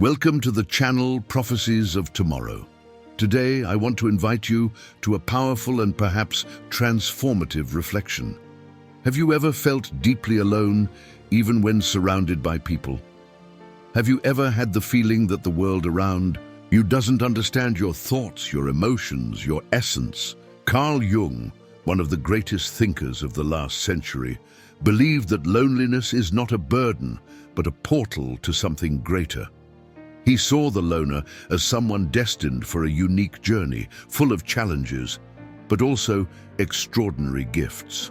Welcome to the channel Prophecies of Tomorrow. Today, I want to invite you to a powerful and perhaps transformative reflection. Have you ever felt deeply alone, even when surrounded by people? Have you ever had the feeling that the world around you doesn't understand your thoughts, your emotions, your essence? Carl Jung, one of the greatest thinkers of the last century, believed that loneliness is not a burden, but a portal to something greater. He saw the loner as someone destined for a unique journey, full of challenges, but also extraordinary gifts.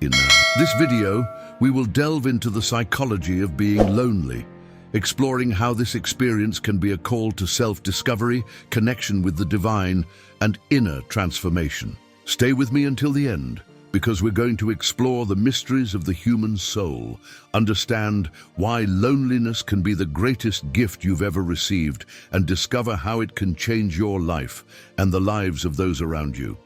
In this video, we will delve into the psychology of being lonely, exploring how this experience can be a call to self-discovery, connection with the divine, and inner transformation. Stay with me until the end, because we're going to explore the mysteries of the human soul, understand why loneliness can be the greatest gift you've ever received, and discover how it can change your life and the lives of those around you.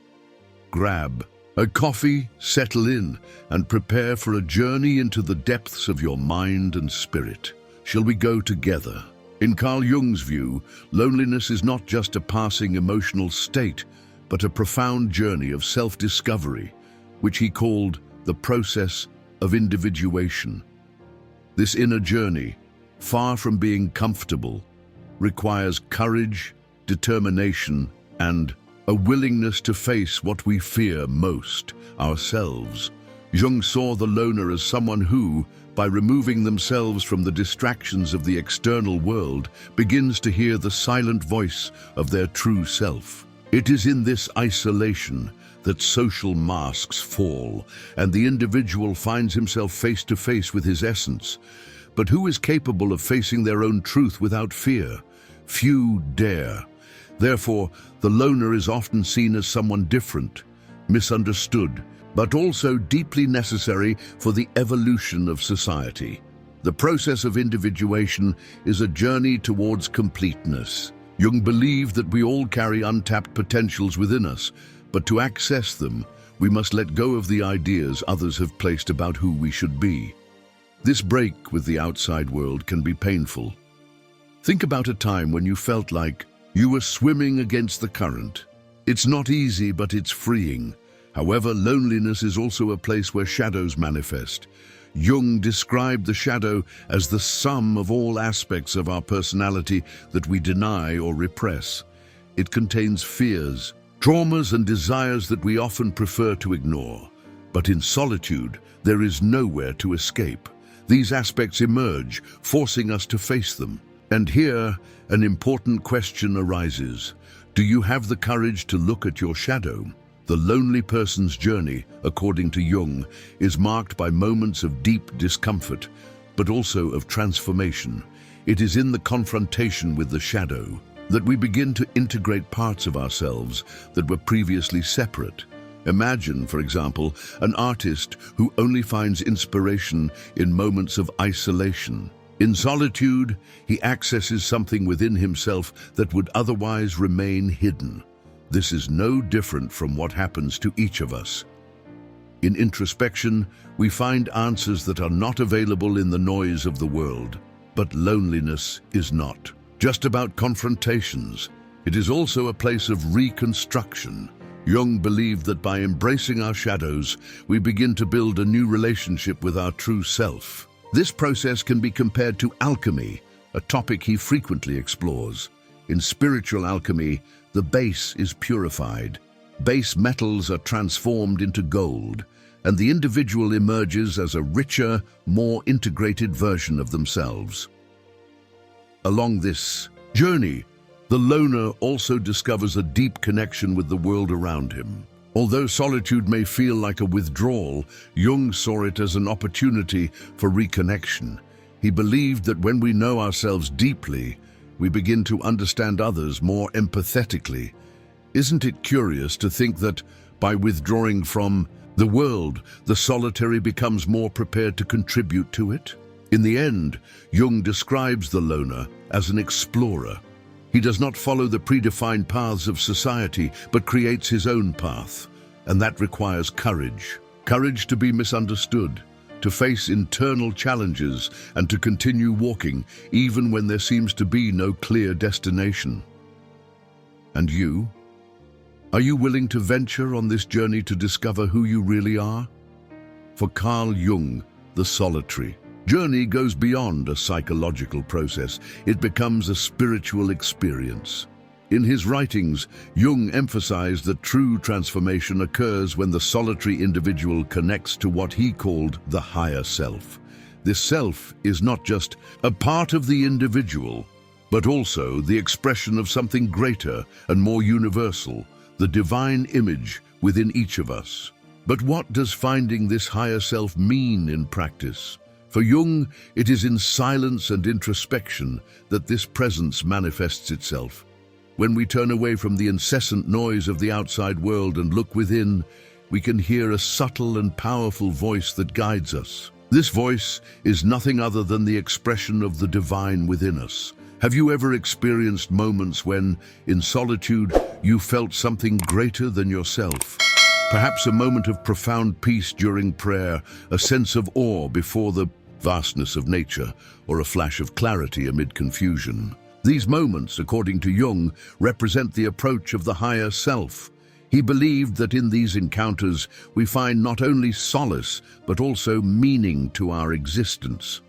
Grab a coffee, settle in, and prepare for a journey into the depths of your mind and spirit. Shall we go together? In Carl Jung's view, loneliness is not just a passing emotional state, but a profound journey of self-discovery, which he called the process of individuation. This inner journey, far from being comfortable, requires courage, determination, and a willingness to face what we fear most, ourselves. Jung saw the loner as someone who, by removing themselves from the distractions of the external world, begins to hear the silent voice of their true self. It is in this isolation that social masks fall, and the individual finds himself face to face with his essence. But who is capable of facing their own truth without fear? Few dare. Therefore, the loner is often seen as someone different, misunderstood, but also deeply necessary for the evolution of society. The process of individuation is a journey towards completeness. Jung believed that we all carry untapped potentials within us, but to access them, we must let go of the ideas others have placed about who we should be. This break with the outside world can be painful. Think about a time when you felt like you were swimming against the current. It's not easy, but it's freeing. However, loneliness is also a place where shadows manifest. Jung described the shadow as the sum of all aspects of our personality that we deny or repress. It contains fears, traumas, and desires that we often prefer to ignore. But in solitude, there is nowhere to escape. These aspects emerge, forcing us to face them. And here, an important question arises. Do you have the courage to look at your shadow? The lonely person's journey, according to Jung, is marked by moments of deep discomfort, but also of transformation. It is in the confrontation with the shadow that we begin to integrate parts of ourselves that were previously separate. Imagine, for example, an artist who only finds inspiration in moments of isolation. In solitude, he accesses something within himself that would otherwise remain hidden. This is no different from what happens to each of us. In introspection, we find answers that are not available in the noise of the world. But loneliness is not just about confrontations. It is also a place of reconstruction. Jung believed that by embracing our shadows, we begin to build a new relationship with our true self. This process can be compared to alchemy, a topic he frequently explores. In spiritual alchemy, the base is purified. Base metals are transformed into gold, and the individual emerges as a richer, more integrated version of themselves. Along this journey, the loner also discovers a deep connection with the world around him. Although solitude may feel like a withdrawal, Jung saw it as an opportunity for reconnection. He believed that when we know ourselves deeply, we begin to understand others more empathetically. Isn't it curious to think that by withdrawing from the world, the solitary becomes more prepared to contribute to it? In the end, Jung describes the loner as an explorer. He does not follow the predefined paths of society, but creates his own path. And that requires courage. Courage to be misunderstood, to face internal challenges, and to continue walking even when there seems to be no clear destination. And you? Are you willing to venture on this journey to discover who you really are? For Carl Jung, the solitary journey goes beyond a psychological process. It becomes a spiritual experience. In his writings, Jung emphasized that true transformation occurs when the solitary individual connects to what he called the higher self. This self is not just a part of the individual, but also the expression of something greater and more universal, the divine image within each of us. But what does finding this higher self mean in practice? For Jung, it is in silence and introspection that this presence manifests itself. When we turn away from the incessant noise of the outside world and look within, we can hear a subtle and powerful voice that guides us. This voice is nothing other than the expression of the divine within us. Have you ever experienced moments when, in solitude, you felt something greater than yourself? Perhaps a moment of profound peace during prayer, a sense of awe before the vastness of nature, or a flash of clarity amid confusion. These moments, according to Jung, represent the approach of the higher self. He believed that in these encounters we find not only solace, but also meaning to our existence.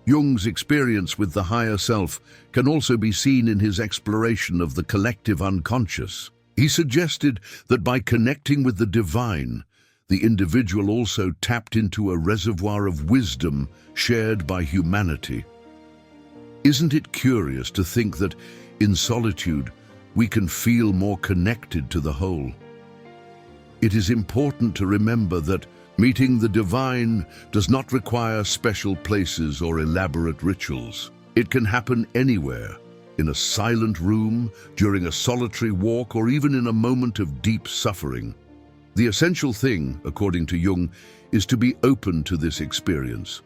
Jung's experience with the higher self can also be seen in his exploration of the collective unconscious. He suggested that by connecting with the divine, the individual also tapped into a reservoir of wisdom shared by humanity. Isn't it curious to think that, in solitude, we can feel more connected to the whole? It is important to remember that meeting the divine does not require special places or elaborate rituals. It can happen anywhere, in a silent room, during a solitary walk, or even in a moment of deep suffering. The essential thing, according to Jung, is to be open to this experience.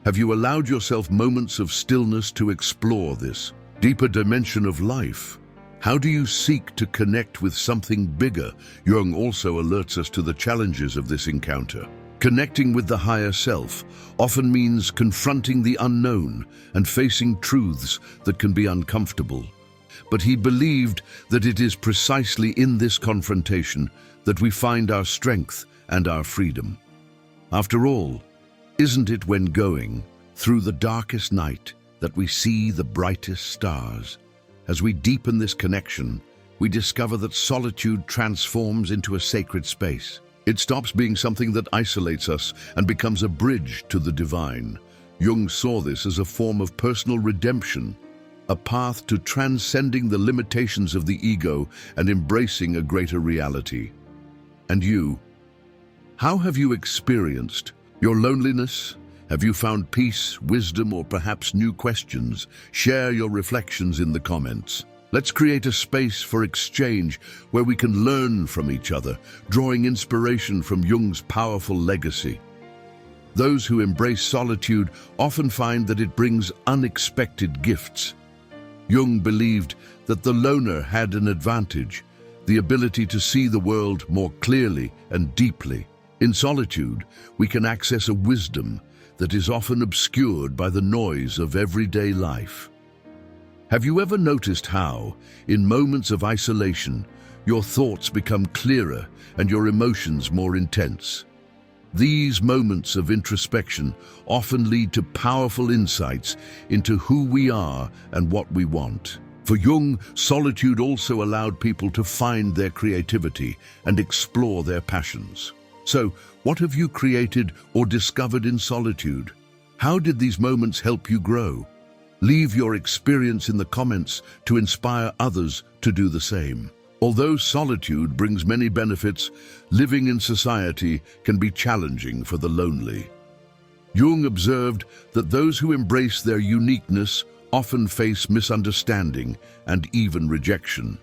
Have you allowed yourself moments of stillness to explore this deeper dimension of life? How do you seek to connect with something bigger? Jung also alerts us to the challenges of this encounter. Connecting with the higher self often means confronting the unknown and facing truths that can be uncomfortable. But he believed that it is precisely in this confrontation that we find our strength and our freedom. After all, isn't it when going through the darkest night that we see the brightest stars? As we deepen this connection, we discover that solitude transforms into a sacred space. It stops being something that isolates us and becomes a bridge to the divine. Jung saw this as a form of personal redemption, a path to transcending the limitations of the ego and embracing a greater reality. And you? How have you experienced your loneliness? Have you found peace, wisdom, or perhaps new questions? Share your reflections in the comments. Let's create a space for exchange where we can learn from each other, drawing inspiration from Jung's powerful legacy. Those who embrace solitude often find that it brings unexpected gifts. Jung believed that the loner had an advantage, the ability to see the world more clearly and deeply. In solitude, we can access a wisdom that is often obscured by the noise of everyday life. Have you ever noticed how, in moments of isolation, your thoughts become clearer and your emotions more intense? These moments of introspection often lead to powerful insights into who we are and what we want. For Jung, solitude also allowed people to find their creativity and explore their passions. So, what have you created or discovered in solitude? How did these moments help you grow? Leave your experience in the comments to inspire others to do the same. Although solitude brings many benefits, living in society can be challenging for the lonely. Jung observed that those who embrace their uniqueness often face misunderstanding and even rejection.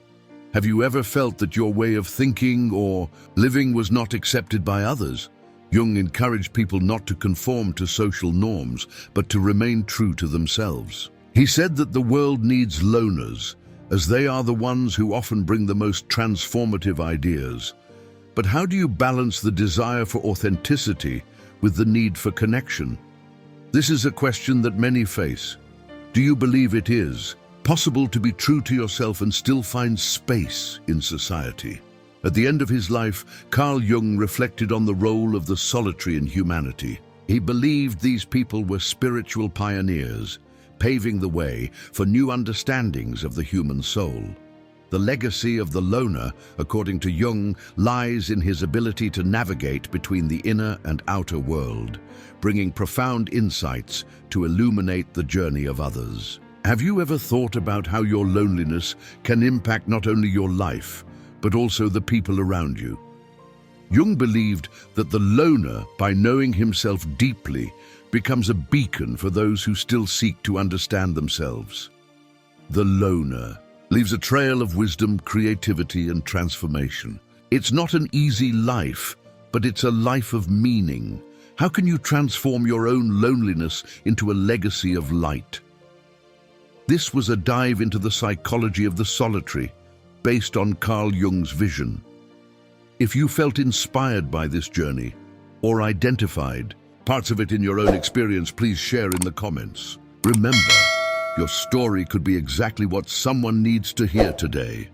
Have you ever felt that your way of thinking or living was not accepted by others? Jung encouraged people not to conform to social norms, but to remain true to themselves. He said that the world needs loners, as they are the ones who often bring the most transformative ideas. But how do you balance the desire for authenticity with the need for connection? This is a question that many face. Do you believe it is possible to be true to yourself and still find space in society? At the end of his life, Carl Jung reflected on the role of the solitary in humanity. He believed these people were spiritual pioneers, paving the way for new understandings of the human soul. The legacy of the loner, according to Jung, lies in his ability to navigate between the inner and outer world, bringing profound insights to illuminate the journey of others. Have you ever thought about how your loneliness can impact not only your life, but also the people around you? Jung believed that the loner, by knowing himself deeply, becomes a beacon for those who still seek to understand themselves. The loner leaves a trail of wisdom, creativity, and transformation. It's not an easy life, but it's a life of meaning. How can you transform your own loneliness into a legacy of light? This was a dive into the psychology of the solitary, based on Carl Jung's vision. If you felt inspired by this journey, or identified parts of it in your own experience, please share in the comments. Remember, your story could be exactly what someone needs to hear today.